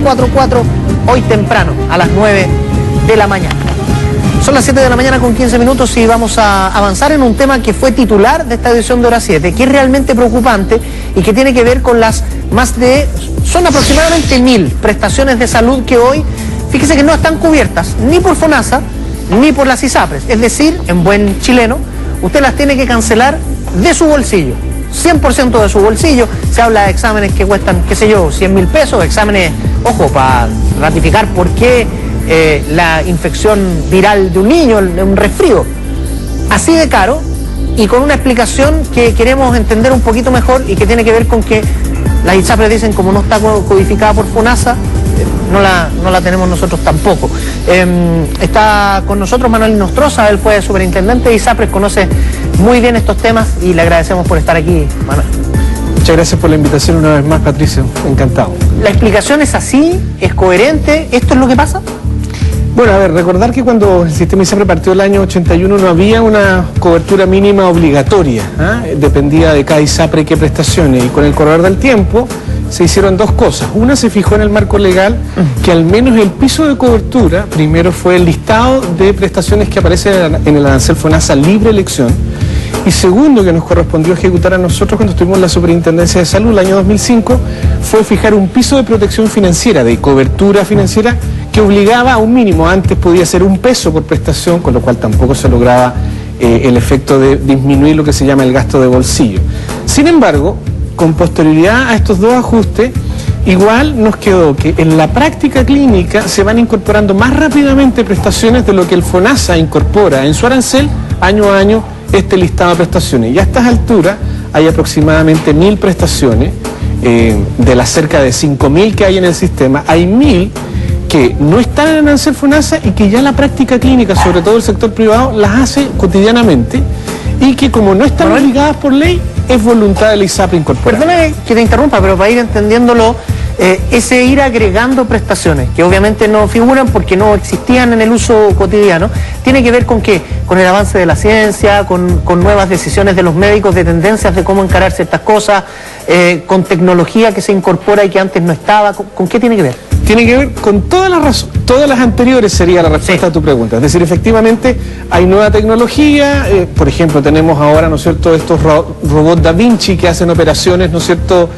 344, hoy temprano, a las 9 de la mañana. Son las 7 de la mañana con 15 minutos y vamos a avanzar en un tema que fue titular de esta edición de Hora 7, que es realmente preocupante y que tiene que ver con las son aproximadamente 1000 prestaciones de salud que hoy, fíjese que no están cubiertas ni por FONASA ni por las ISAPRES. Es decir, en buen chileno, usted las tiene que cancelar de su bolsillo, 100% de su bolsillo. Se habla de exámenes que cuestan, qué sé yo, 100.000 pesos, exámenes, ojo, para ratificar por qué la infección viral de un niño, un resfrío, así de caro, y con una explicación que queremos entender un poquito mejor y que tiene que ver con que las ISAPRES dicen, como no está codificada por FONASA, no la tenemos nosotros tampoco. Está con nosotros Manuel Nostroza, él fue superintendente de ISAPRES, conoce muy bien estos temas y le agradecemos por estar aquí, Manuel. Muchas gracias por la invitación una vez más, Patricio, encantado. ¿La explicación es así? ¿Es coherente? ¿Esto es lo que pasa? Bueno, a ver, recordar que cuando el sistema ISAPRE partió el año 81 no había una cobertura mínima obligatoria, dependía de cada ISAPRE qué prestaciones, y con el correr del tiempo se hicieron dos cosas. Una, se fijó en el marco legal que al menos el piso de cobertura, primero fue el listado de prestaciones que aparecen en el arancel FONASA libre elección, y segundo, que nos correspondió ejecutar a nosotros cuando estuvimos en la Superintendencia de Salud el año 2005, fue fijar un piso de protección financiera, de cobertura financiera, que obligaba a un mínimo. Antes podía ser $1 por prestación, con lo cual tampoco se lograba el efecto de disminuir lo que se llama el gasto de bolsillo. Sin embargo, con posterioridad a estos dos ajustes, igual nos quedó que en la práctica clínica se van incorporando más rápidamente prestaciones de lo que el FONASA incorpora en su arancel año a año este listado de prestaciones. Y a estas alturas hay aproximadamente 1000 prestaciones, de las cerca de 5000 que hay en el sistema, hay 1000 que no están en el arancel FONASA y que ya la práctica clínica, sobre todo el sector privado, las hace cotidianamente, y que como no están obligadas por ley, es voluntad del ISAPRE incorporar. Perdóname que te interrumpa, pero para ir entendiéndolo, ese ir agregando prestaciones, que obviamente no figuran porque no existían en el uso cotidiano, tiene que ver con qué, con el avance de la ciencia, con nuevas decisiones de los médicos, de tendencias de cómo encarar ciertas cosas, con tecnología que se incorpora y que antes no estaba. ¿Con qué tiene que ver? Tiene que ver con todas las anteriores, sería la respuesta a tu pregunta. Es decir, efectivamente hay nueva tecnología, por ejemplo, tenemos ahora, ¿no es cierto?, estos robots Da Vinci que hacen operaciones, ¿no es cierto?,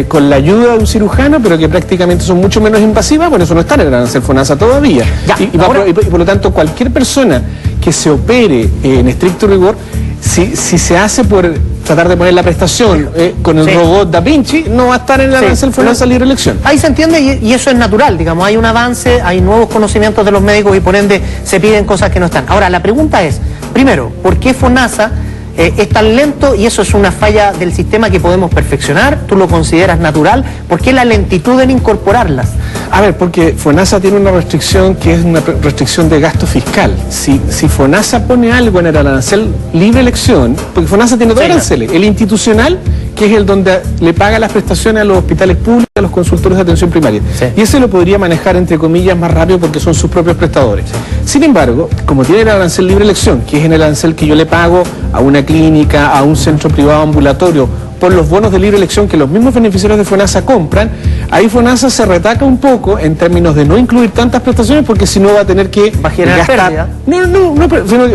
con la ayuda de un cirujano, pero que prácticamente son mucho menos invasivas. Bueno, eso no está en el arancel FONASA todavía. Y por lo tanto, cualquier persona que se opere en estricto rigor, si se hace por tratar de poner la prestación con el robot Da Vinci, no va a estar en el arancel FONASA libre elección. Ahí se entiende y eso es natural, digamos, hay un avance, hay nuevos conocimientos de los médicos y por ende se piden cosas que no están. Ahora, la pregunta es, primero, ¿por qué FONASA es tan lento? Y eso es una falla del sistema que podemos perfeccionar. ¿Tú lo consideras natural? ¿Por qué la lentitud en incorporarlas? A ver, porque FONASA tiene una restricción que es una restricción de gasto fiscal. Si FONASA pone algo en el arancel libre elección, porque FONASA tiene dos aranceles, el institucional, que es el donde le paga las prestaciones a los hospitales públicos, a los consultores de atención primaria. Y ese lo podría manejar, entre comillas, más rápido porque son sus propios prestadores. Sin embargo, como tiene el arancel libre elección, que es en el arancel que yo le pago a una clínica, a un centro privado ambulatorio, por los bonos de libre elección que los mismos beneficiarios de FONASA compran, ahí FONASA se retaca un poco en términos de no incluir tantas prestaciones, porque si no va a tener que gastar. No,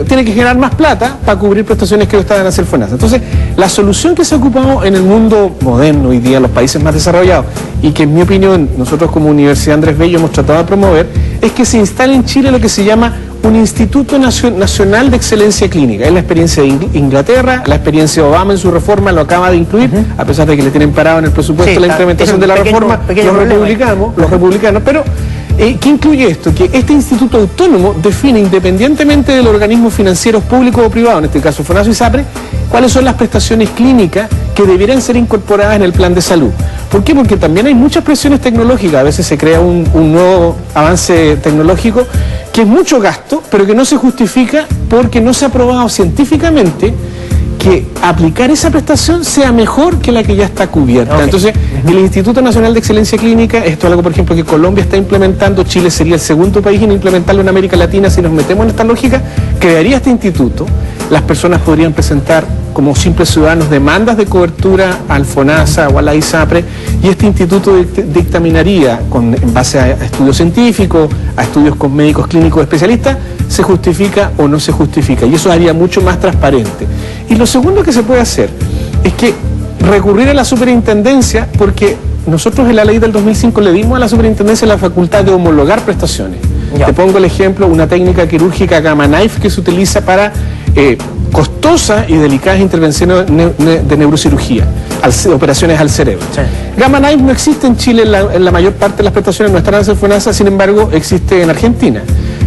tiene que generar más plata para cubrir prestaciones que no estaban a hacer FONASA. Entonces, la solución que se ha ocupado en el mundo moderno hoy día, los países más desarrollados, y que en mi opinión nosotros como Universidad Andrés Bello hemos tratado de promover, es que se instale en Chile lo que se llama un Instituto Nacional de Excelencia Clínica. Es la experiencia de Inglaterra, la experiencia de Obama en su reforma lo acaba de incluir, a pesar de que le tienen parado en el presupuesto la implementación de la reforma los republicanos, pero ¿qué incluye esto? Que este instituto autónomo define, independientemente de los organismos financieros públicos o privados, en este caso FONASA y ISAPRE, cuáles son las prestaciones clínicas que deberían ser incorporadas en el plan de salud. ¿Por qué? Porque también hay muchas presiones tecnológicas, a veces se crea un nuevo avance tecnológico que es mucho gasto, pero que no se justifica porque no se ha probado científicamente que aplicar esa prestación sea mejor que la que ya está cubierta. Entonces, el Instituto Nacional de Excelencia Clínica, esto es algo, por ejemplo, que Colombia está implementando, Chile sería el segundo país en implementarlo en América Latina. Si nos metemos en esta lógica, crearía este instituto, las personas podrían presentar como simples ciudadanos, demandas de cobertura al FONASA o a la ISAPRE, y este instituto dictaminaría, en base a estudios científicos, a estudios con médicos clínicos especialistas, se justifica o no se justifica, y eso haría mucho más transparente. Y lo segundo que se puede hacer es que recurrir a la superintendencia, porque nosotros en la ley del 2005 le dimos a la superintendencia la facultad de homologar prestaciones. Ya. Te pongo el ejemplo, una técnica quirúrgica Gamma Knife que se utiliza para costosas y delicadas intervenciones de neurocirugía, operaciones al cerebro. Sí. Gamma Knife no existe en Chile, en la mayor parte de las prestaciones no están en FONASA, sin embargo existe en Argentina.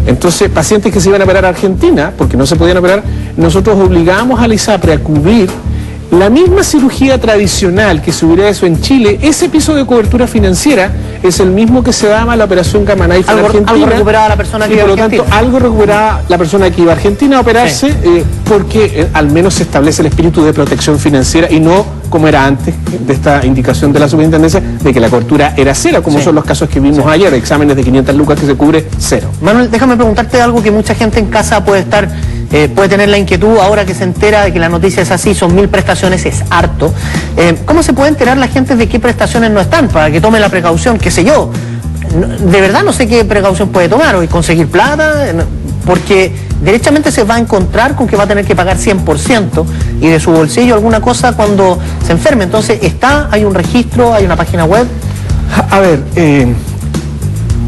Entonces, pacientes que se iban a operar a Argentina, porque no se podían operar, nosotros obligamos a la ISAPRE a cubrir la misma cirugía tradicional que se hubiera hecho en Chile. Ese piso de cobertura financiera es el mismo que se daba a la operación Gamma Knife en Argentina. Algo recuperaba la persona que iba a Argentina. Por lo tanto, algo recuperaba la persona que iba a Argentina a operarse, sí. Porque al menos se establece el espíritu de protección financiera y no como era antes de esta indicación de la superintendencia de que la cobertura era cero, como sí. Son los casos que vimos ayer, exámenes de 500 lucas que se cubre cero. Manuel, déjame preguntarte algo que mucha gente en casa puede tener la inquietud ahora que se entera de que la noticia es así, son 1000 prestaciones, es harto. ¿Cómo se puede enterar la gente de qué prestaciones no están? Para que tome la precaución, qué sé yo. De verdad no sé qué precaución puede tomar, o conseguir plata, porque derechamente se va a encontrar con que va a tener que pagar 100% y de su bolsillo alguna cosa cuando se enferme. Entonces, hay un registro, hay una página web. A ver,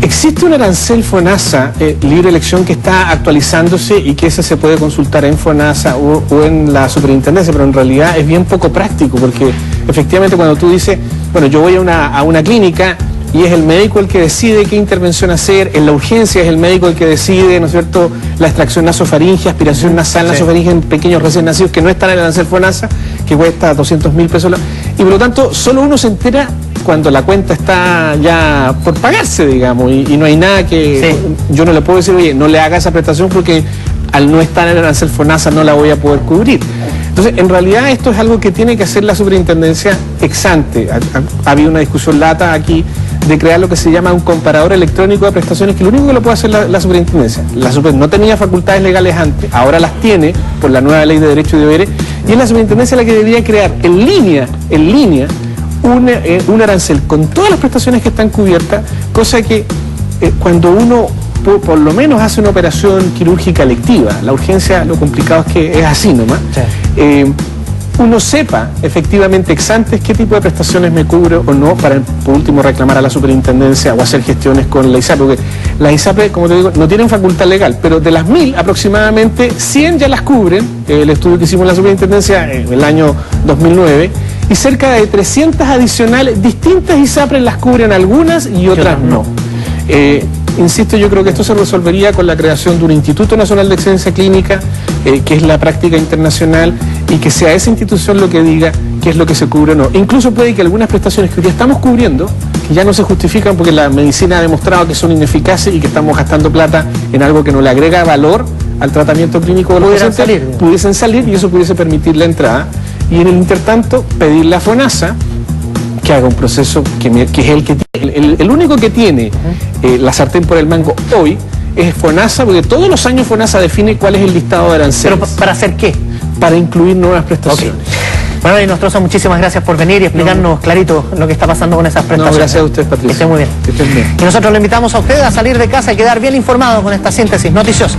existe un arancel FONASA, libre elección, que está actualizándose y que ese se puede consultar en FONASA o en la superintendencia, pero en realidad es bien poco práctico, porque efectivamente cuando tú dices, bueno, yo voy a una clínica y es el médico el que decide qué intervención hacer, en la urgencia es el médico el que decide, ¿no es cierto?, la extracción nasofaringea, aspiración nasal, nasofaringea en pequeños recién nacidos que no están en el arancel FONASA, que cuesta 200.000 pesos, y por lo tanto solo uno se entera cuando la cuenta está ya por pagarse, digamos, y no hay nada que... Sí. Yo no le puedo decir, oye, no le haga esa prestación porque al no estar en el arancel FONASA no la voy a poder cubrir. Entonces, en realidad esto es algo que tiene que hacer la superintendencia ex ante. Ha habido una discusión lata aquí de crear lo que se llama un comparador electrónico de prestaciones, que lo único que lo puede hacer la superintendencia. La no tenía facultades legales antes, ahora las tiene por la nueva ley de derechos y deberes, y es la superintendencia la que debería crear en línea, un arancel con todas las prestaciones que están cubiertas, cosa que cuando uno por lo menos hace una operación quirúrgica electiva, la urgencia, lo complicado es que es así nomás, sí. Uno sepa efectivamente ex antes qué tipo de prestaciones me cubre o no, para por último reclamar a la superintendencia o hacer gestiones con la ISAPRE, porque la ISAPRE, como te digo, no tienen facultad legal, pero de las 1000 aproximadamente 100 ya las cubren, el estudio que hicimos en la superintendencia en el año 2009, y cerca de 300 adicionales, distintas ISAPRE las cubren algunas y otras no. Insisto, yo creo que esto se resolvería con la creación de un Instituto Nacional de Excelencia Clínica, que es la práctica internacional, y que sea esa institución lo que diga qué es lo que se cubre o no. Incluso puede que algunas prestaciones que hoy día estamos cubriendo, que ya no se justifican porque la medicina ha demostrado que son ineficaces y que estamos gastando plata en algo que no le agrega valor al tratamiento clínico de los pacientes, pudiesen salir y eso pudiese permitir la entrada. Y en el intertanto, pedirle a FONASA que haga un proceso que es el que tiene, el único que tiene la sartén por el mango hoy es FONASA, porque todos los años FONASA define cuál es el listado de aranceles. ¿Pero para hacer qué? Para incluir nuevas prestaciones. Okay. Manuel Nostroza, muchísimas gracias por venir y explicarnos clarito lo que está pasando con esas prestaciones. No, gracias a usted, Patricia. Que esté muy bien. Que estén bien. Y nosotros le invitamos a usted a salir de casa y quedar bien informado con esta síntesis noticiosa.